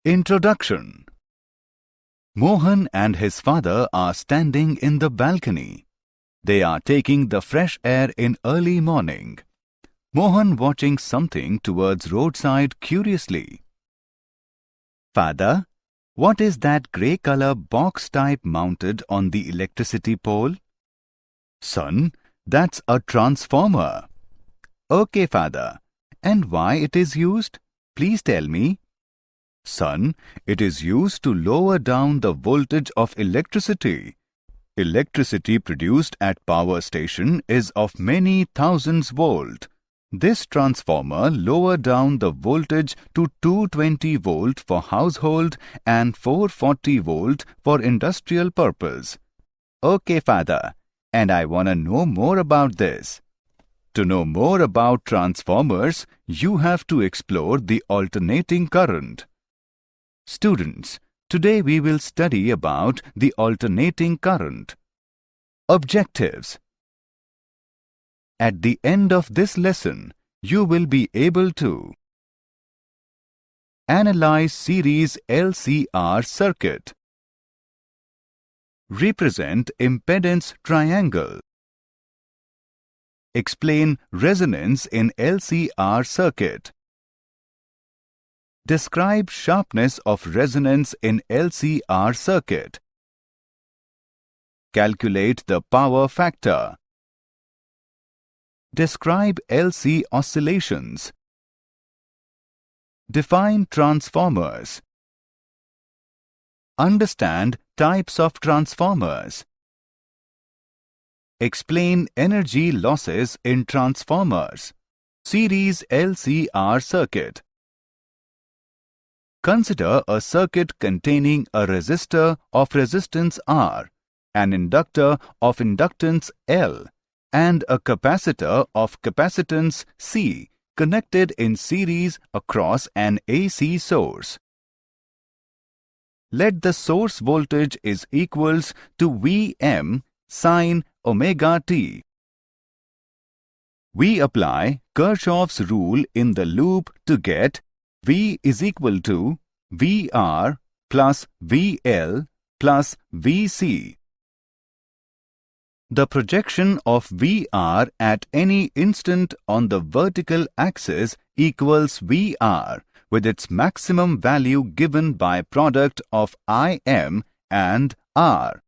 Introduction. Mohan and his father are standing in the balcony. They are taking the fresh air in early morning. Mohan watching something towards roadside curiously. Father, what is that grey color box type mounted on the electricity pole? Son, that's a transformer. Okay, father. And why it is used? Please tell me. Son, it is used to lower down the voltage of electricity. Electricity produced at power station is of many thousands volt. This transformer lower down the voltage to 220 volt for household and 440 volt for industrial purpose. Okay, father. And I want to know more about this. To know more about transformers, you have to explore the alternating current. Students, today we will study about the alternating current. Objectives. At the end of this lesson, you will be able to analyze series LCR circuit, represent impedance triangle, explain resonance in LCR circuit, describe sharpness of resonance in LCR circuit, calculate the power factor, describe LC oscillations, define transformers, understand types of transformers, explain energy losses in transformers, series LCR circuit. Consider a circuit containing a resistor of resistance R, an inductor of inductance L, and a capacitor of capacitance C connected in series across an AC source. Let the source voltage is equals to Vm sin omega t. We apply Kirchhoff's rule in the loop to get V is equal to VR plus VL plus VC. The projection of VR at any instant on the vertical axis equals VR with its maximum value given by product of Im and R.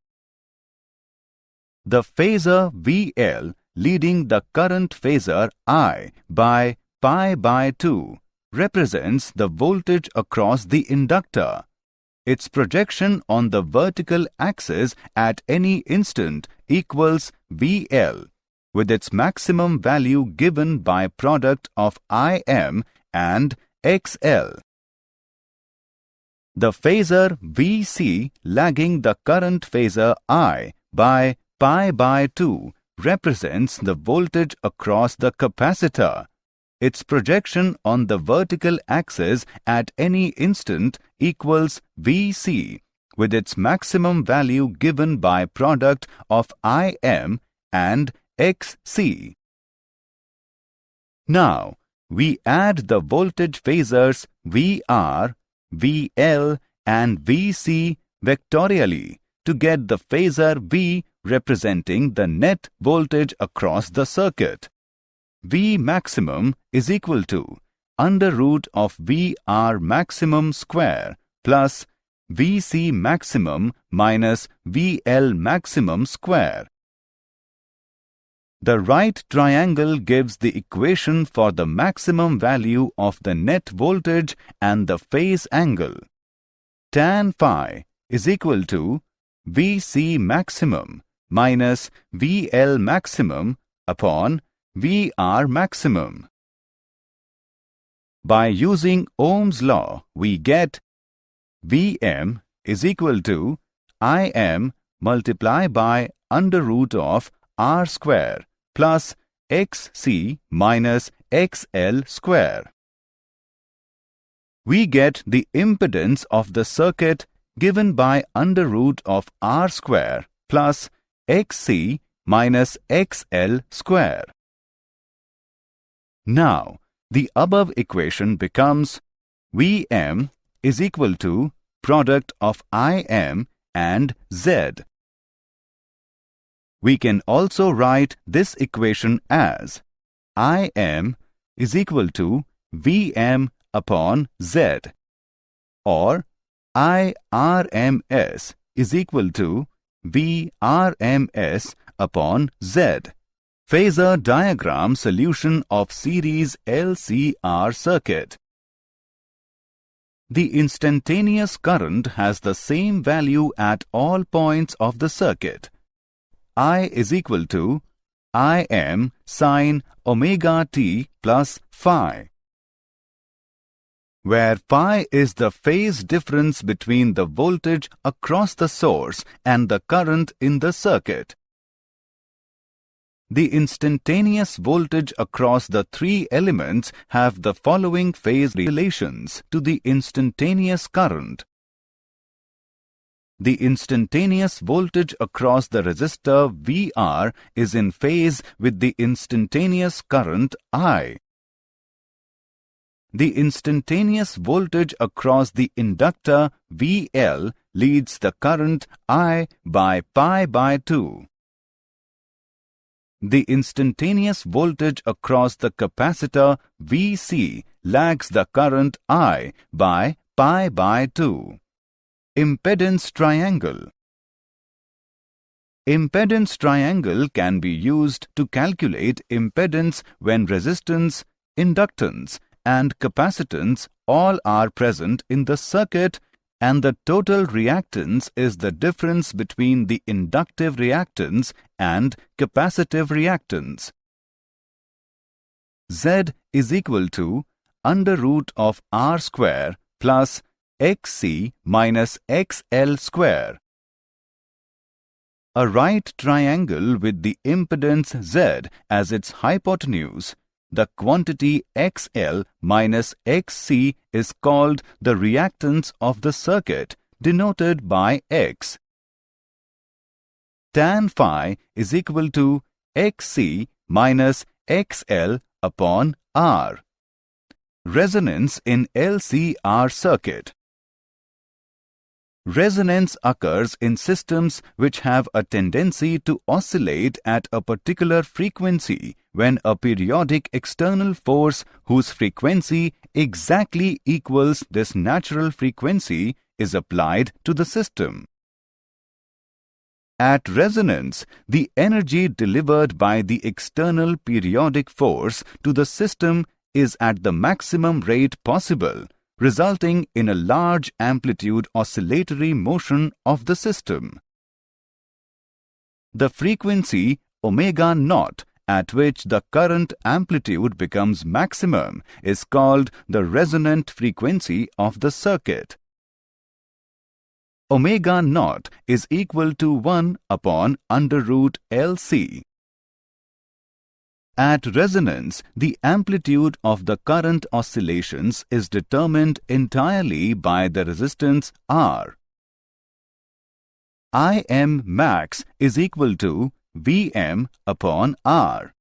The phasor VL leading the current phasor I by pi by 2 represents the voltage across the inductor. Its projection on the vertical axis at any instant equals VL with its maximum value given by product of Im and XL. The phasor VC lagging the current phasor I by pi by 2 represents the voltage across the capacitor. Its projection on the vertical axis at any instant equals Vc with its maximum value given by product of Im and Xc. Now, we add the voltage phasors VR, VL and Vc vectorially to get the phasor V representing the net voltage across the circuit. V maximum is equal to under root of VR maximum square plus Vc maximum minus VL maximum square. The right triangle gives the equation for the maximum value of the net voltage and the phase angle. Tan phi is equal to Vc maximum minus VL maximum upon VR maximum. By using Ohm's law, we get Vm is equal to Im multiplied by under root of R square plus Xc minus XL square. We get the impedance of the circuit given by under root of R square plus Xc minus XL square. Now, the above equation becomes Vm is equal to product of Im and Z. We can also write this equation as Im is equal to Vm upon Z, or IRMS is equal to VRMS upon Z. Phasor diagram solution of series LCR circuit. The instantaneous current has the same value at all points of the circuit. I is equal to Im sin omega t plus phi, where phi is the phase difference between the voltage across the source and the current in the circuit. The instantaneous voltage across the three elements have the following phase relations to the instantaneous current. The instantaneous voltage across the resistor VR is in phase with the instantaneous current I. The instantaneous voltage across the inductor VL leads the current I by pi by 2. The instantaneous voltage across the capacitor VC lags the current I by pi by 2. Impedance triangle. Impedance triangle can be used to calculate impedance when resistance, inductance, and capacitance all are present in the circuit, and the total reactance is the difference between the inductive reactance and capacitive reactance. Z is equal to under root of R square plus XC minus XL square. A right triangle with the impedance Z as its hypotenuse, the quantity XL minus XC is called the reactance of the circuit, denoted by X. Tan phi is equal to XC minus XL upon R. Resonance in LCR circuit. Resonance occurs in systems which have a tendency to oscillate at a particular frequency when a periodic external force whose frequency exactly equals this natural frequency is applied to the system. At resonance, the energy delivered by the external periodic force to the system is at the maximum rate possible, resulting in a large amplitude oscillatory motion of the system. The frequency omega naught at which the current amplitude becomes maximum is called the resonant frequency of the circuit. Omega naught is equal to 1 upon under root LC. At resonance, the amplitude of the current oscillations is determined entirely by the resistance R. Im max is equal to Vm upon R.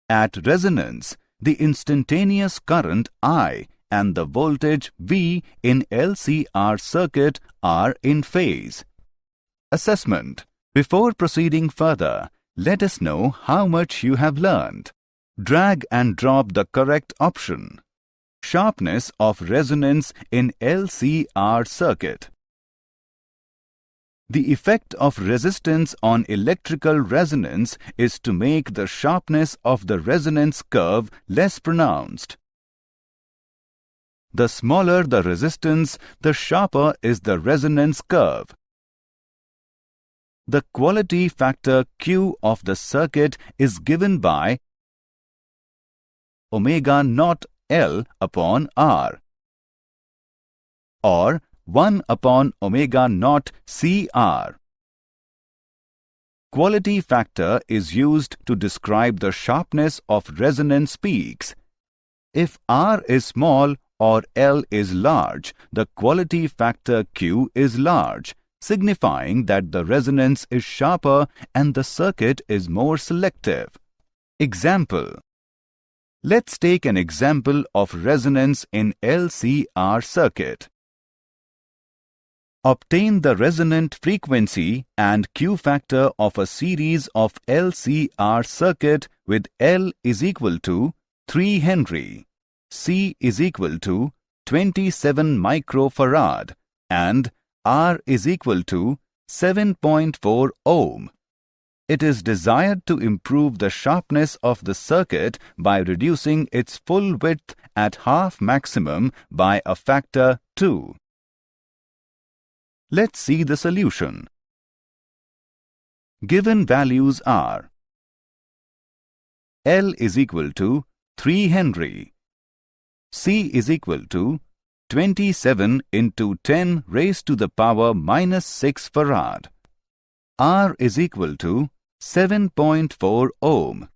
At resonance, the instantaneous current I and the voltage V in LCR circuit are in phase. Assessment. Before proceeding further, let us know how much you have learned. Drag and drop the correct option. Sharpness of resonance in LCR circuit. The effect of resistance on electrical resonance is to make the sharpness of the resonance curve less pronounced. The smaller the resistance, the sharper is the resonance curve. The quality factor Q of the circuit is given by omega naught L upon R, or 1 upon omega naught CR. Quality factor is used to describe the sharpness of resonance peaks. If R is small or L is large, the quality factor Q is large, signifying that the resonance is sharper and the circuit is more selective. Example: Let's take an example of resonance in LCR circuit. Obtain the resonant frequency and Q factor of a series of LCR circuit with L is equal to 3 Henry, C is equal to 27 microfarad and R is equal to 7.4 ohm. It is desired to improve the sharpness of the circuit by reducing its full width at half maximum by a factor 2. Let's see the solution. Given values are L is equal to 3 Henry, C is equal to 27 into 10 raised to the power minus 6 farad. R is equal to 7.4 ohm.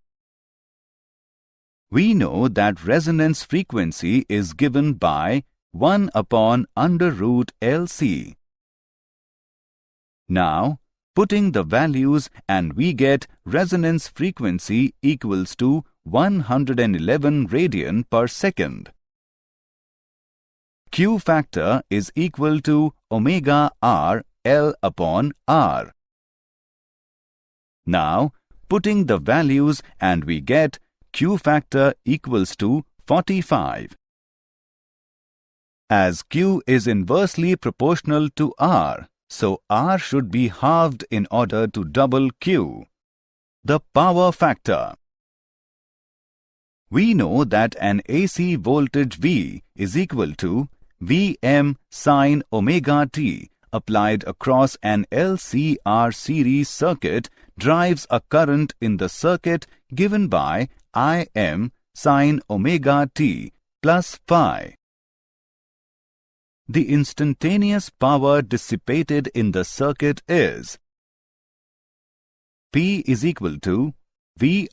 We know that resonance frequency is given by 1 upon under root LC. Now, putting the values and we get resonance frequency equals to 111 radian per second. Q factor is equal to omega R L upon R. Now, putting the values and we get Q factor equals to 45. As Q is inversely proportional to R, so R should be halved in order to double Q. The power factor. We know that an AC voltage V is equal to Vm sin omega t applied across an LCR series circuit drives a current in the circuit given by Im sin omega t plus phi. The instantaneous power dissipated in the circuit is P is equal to Vi.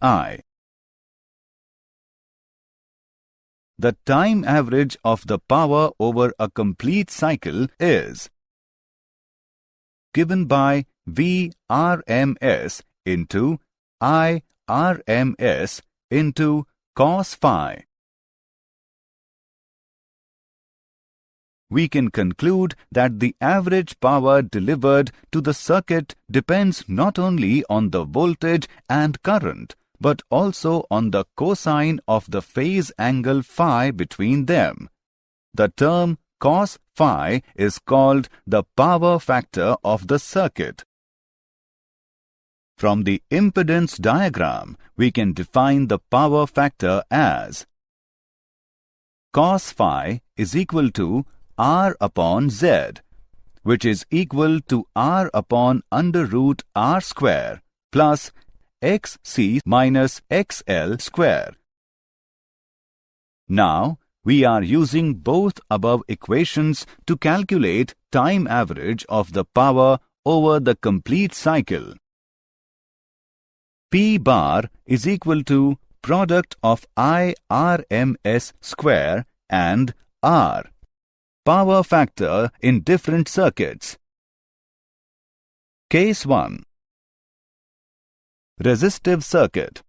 The time average of the power over a complete cycle is given by Vrms into Irms into cos phi. We can conclude that the average power delivered to the circuit depends not only on the voltage and current, but also on the cosine of the phase angle phi between them. The term cos phi is called the power factor of the circuit. From the impedance diagram, we can define the power factor as cos phi is equal to R upon Z, which is equal to R upon under root R square plus XC minus XL square. Now, we are using both above equations to calculate time average of the power over the complete cycle. P bar is equal to product of Irms square and R, power factor in different circuits. Case 1. Resistive circuit.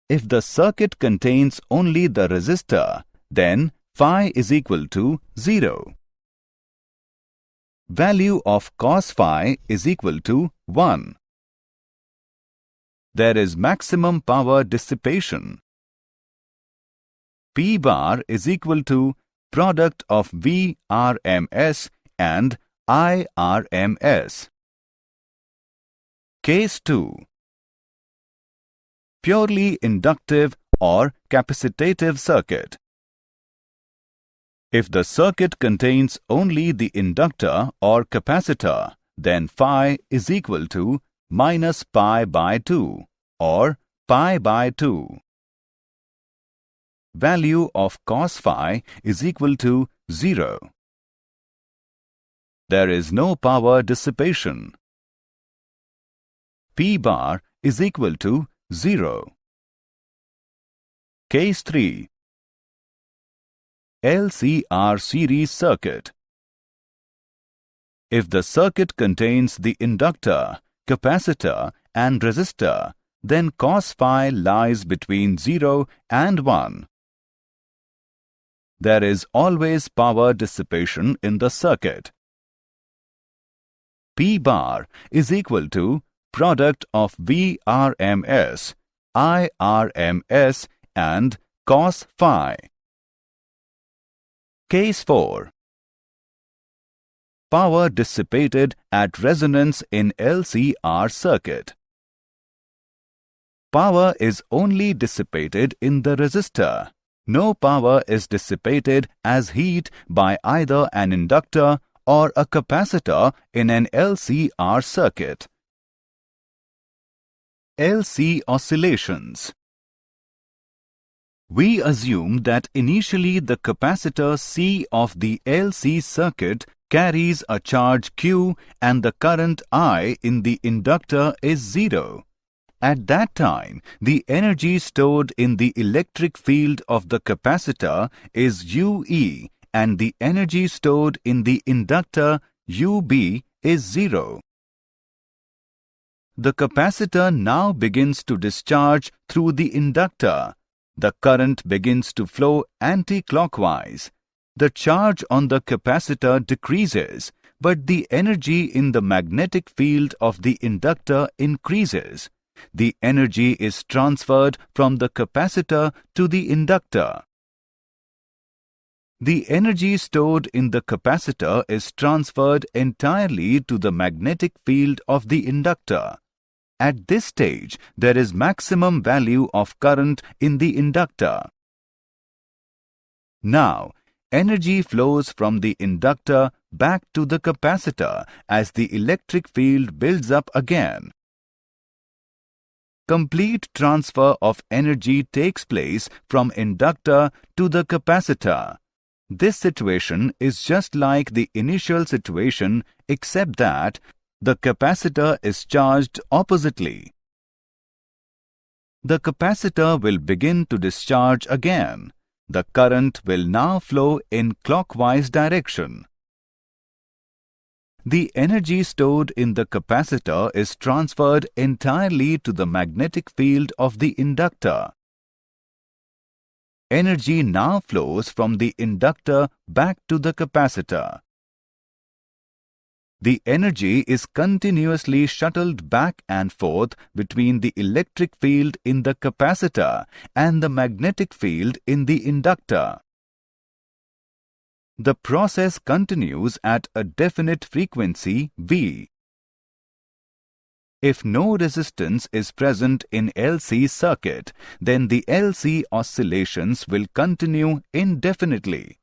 If the circuit contains only the resistor, then phi is equal to 0. Value of cos phi is equal to 1. There is maximum power dissipation. P bar is equal to product of Vrms and Irms. Case 2. Purely inductive or capacitative circuit. If the circuit contains only the inductor or capacitor, then phi is equal to minus pi by 2 or pi by 2. Value of cos phi is equal to 0. There is no power dissipation. P bar is equal to 0. Case 3. LCR series circuit. If the circuit contains the inductor, capacitor and resistor, then cos phi lies between 0 and 1. There is always power dissipation in the circuit. P bar is equal to product of Vrms, Irms and cos phi. Case 4. Power dissipated at resonance in LCR circuit. Power is only dissipated in the resistor. No power is dissipated as heat by either an inductor or a capacitor in an LCR circuit. LC oscillations. We assume that initially the capacitor C of the LC circuit carries a charge Q and the current I in the inductor is 0. At that time, the energy stored in the electric field of the capacitor is UE and the energy stored in the inductor UB is 0. The capacitor now begins to discharge through the inductor. The current begins to flow anti-clockwise. The charge on the capacitor decreases, but the energy in the magnetic field of the inductor increases. The energy is transferred from the capacitor to the inductor. The energy stored in the capacitor is transferred entirely to the magnetic field of the inductor. At this stage, there is maximum value of current in the inductor. Now, energy flows from the inductor back to the capacitor as the electric field builds up again. Complete transfer of energy takes place from inductor to the capacitor. This situation is just like the initial situation except that the capacitor is charged oppositely. The capacitor will begin to discharge again. The current will now flow in clockwise direction. The energy stored in the capacitor is transferred entirely to the magnetic field of the inductor. Energy now flows from the inductor back to the capacitor. The energy is continuously shuttled back and forth between the electric field in the capacitor and the magnetic field in the inductor. The process continues at a definite frequency V. If no resistance is present in LC circuit, then the LC oscillations will continue indefinitely.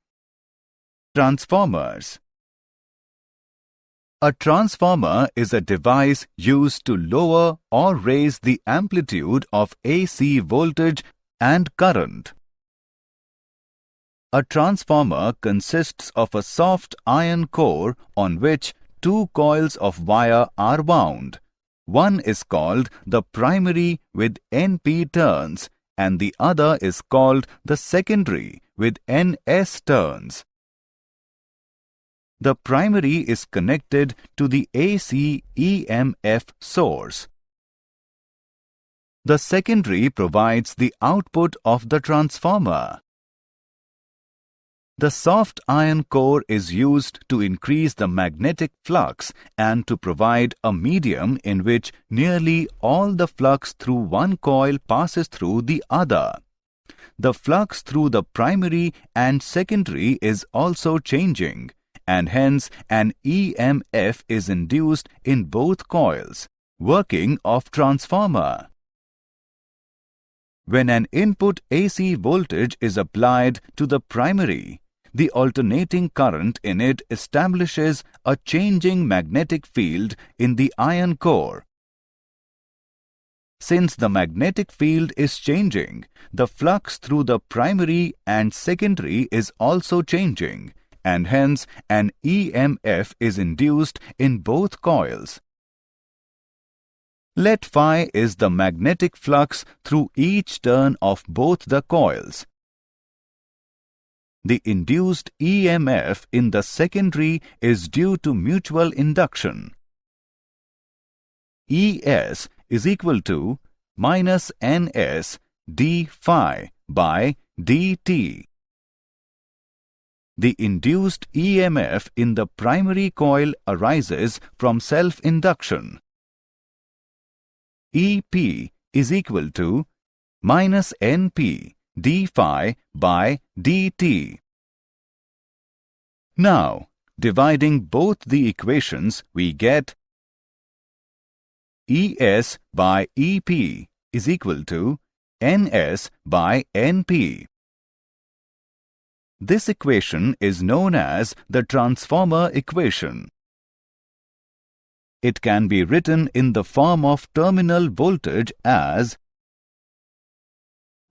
Transformers. A transformer is a device used to lower or raise the amplitude of AC voltage and current. A transformer consists of a soft iron core on which two coils of wire are wound. One is called the primary with NP turns and the other is called the secondary with NS turns. The primary is connected to the AC EMF source. The secondary provides the output of the transformer. The soft iron core is used to increase the magnetic flux and to provide a medium in which nearly all the flux through one coil passes through the other. The flux through the primary and secondary is also changing, and hence an EMF is induced in both coils. Working of transformer. When an input AC voltage is applied to the primary, the alternating current in it establishes a changing magnetic field in the iron core. Since the magnetic field is changing, the flux through the primary and secondary is also changing, and hence an EMF is induced in both coils. Let phi is the magnetic flux through each turn of both the coils. The induced EMF in the secondary is due to mutual induction. ES is equal to minus ns d phi by dt. The induced EMF in the primary coil arises from self-induction. EP is equal to minus Np d phi by dt. Now, dividing both the equations, we get ES by EP is equal to NS by NP. This equation is known as the transformer equation. It can be written in the form of terminal voltage as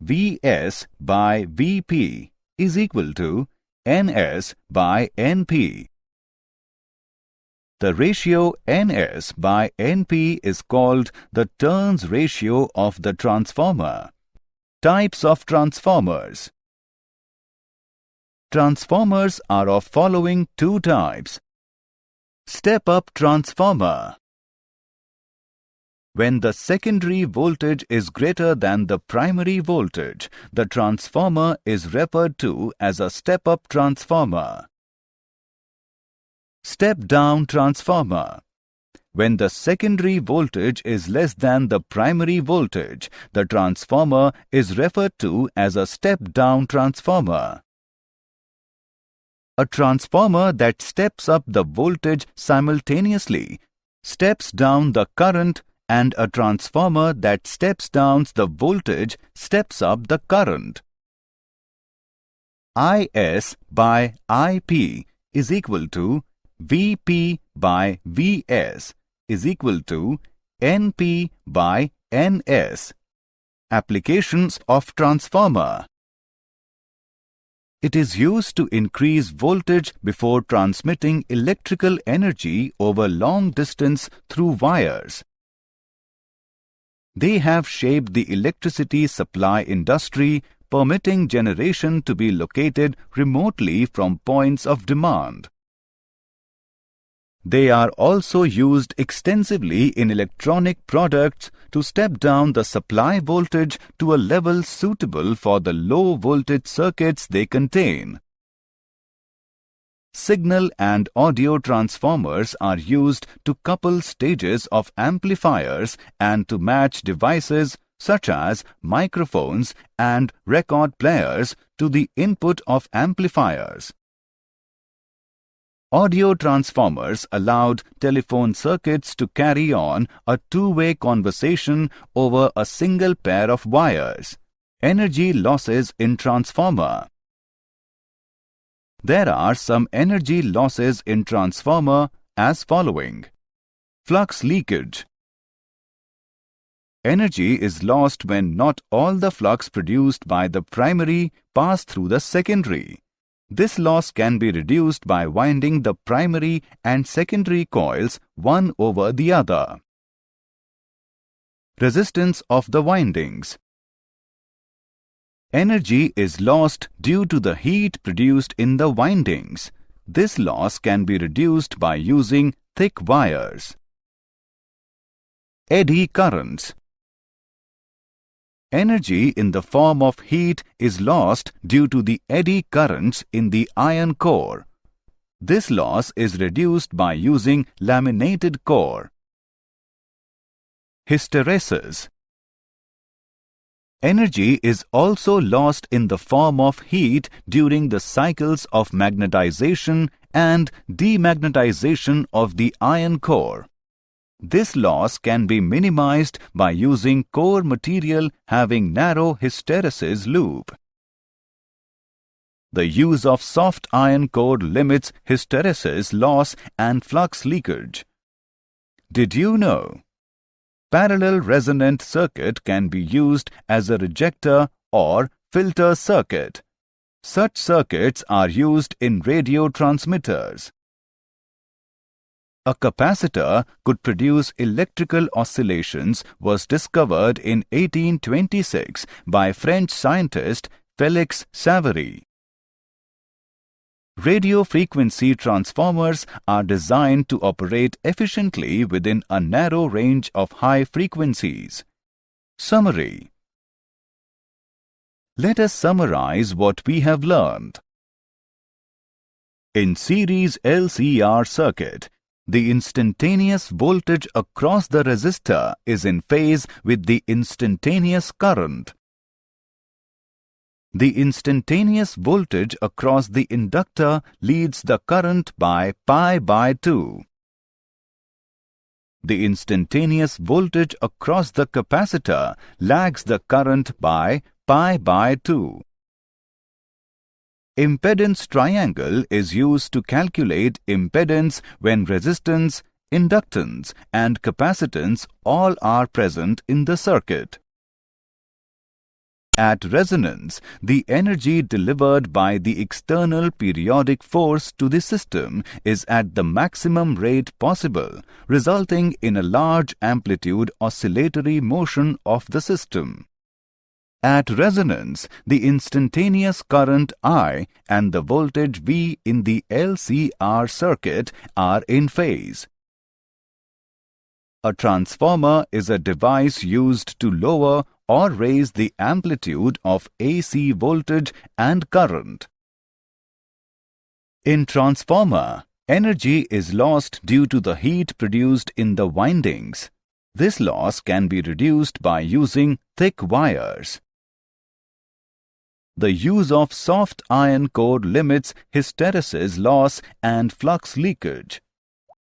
Vs by Vp is equal to Ns by Np. The ratio Ns by Np is called the turns ratio of the transformer. Types of transformers. Transformers are of following two types. Step-up transformer. When the secondary voltage is greater than the primary voltage, the transformer is referred to as a step-up transformer. Step-down transformer. When the secondary voltage is less than the primary voltage, the transformer is referred to as a step-down transformer. A transformer that steps up the voltage simultaneously steps down the current, and a transformer that steps down the voltage steps up the current. Is by Ip is equal to Vp by Vs is equal to Np by Ns. Applications of transformer. It is used to increase voltage before transmitting electrical energy over long distance through wires. They have shaped the electricity supply industry, permitting generation to be located remotely from points of demand. They are also used extensively in electronic products to step down the supply voltage to a level suitable for the low voltage circuits they contain. Signal and audio transformers are used to couple stages of amplifiers and to match devices such as microphones and record players to the input of amplifiers. Audio transformers allowed telephone circuits to carry on a two-way conversation over a single pair of wires. Energy losses in transformer. There are some energy losses in transformer as following. Flux leakage. Energy is lost when not all the flux produced by the primary pass through the secondary. This loss can be reduced by winding the primary and secondary coils one over the other. Resistance of the windings. Energy is lost due to the heat produced in the windings. This loss can be reduced by using thick wires. Eddy currents. Energy in the form of heat is lost due to the eddy currents in the iron core. This loss is reduced by using laminated core. Hysteresis. Energy is also lost in the form of heat during the cycles of magnetization and demagnetization of the iron core. This loss can be minimized by using core material having narrow hysteresis loop. The use of soft iron core limits hysteresis loss and flux leakage. Did you know? Parallel resonant circuit can be used as a rejector or filter circuit. Such circuits are used in radio transmitters. A capacitor could produce electrical oscillations was discovered in 1826 by French scientist Félix Savary. Radio frequency transformers are designed to operate efficiently within a narrow range of high frequencies. Summary. Let us summarize what we have learned. In series LCR circuit, the instantaneous voltage across the resistor is in phase with the instantaneous current. The instantaneous voltage across the inductor leads the current by pi/2. The instantaneous voltage across the capacitor lags the current by pi/2. Impedance triangle is used to calculate impedance when resistance, inductance and capacitance all are present in the circuit. At resonance, the energy delivered by the external periodic force to the system is at the maximum rate possible, resulting in a large amplitude oscillatory motion of the system. At resonance, the instantaneous current I and the voltage V in the LCR circuit are in phase. A transformer is a device used to lower or raise the amplitude of AC voltage and current. In transformer, energy is lost due to the heat produced in the windings. This loss can be reduced by using thick wires. The use of soft iron core limits hysteresis loss and flux leakage.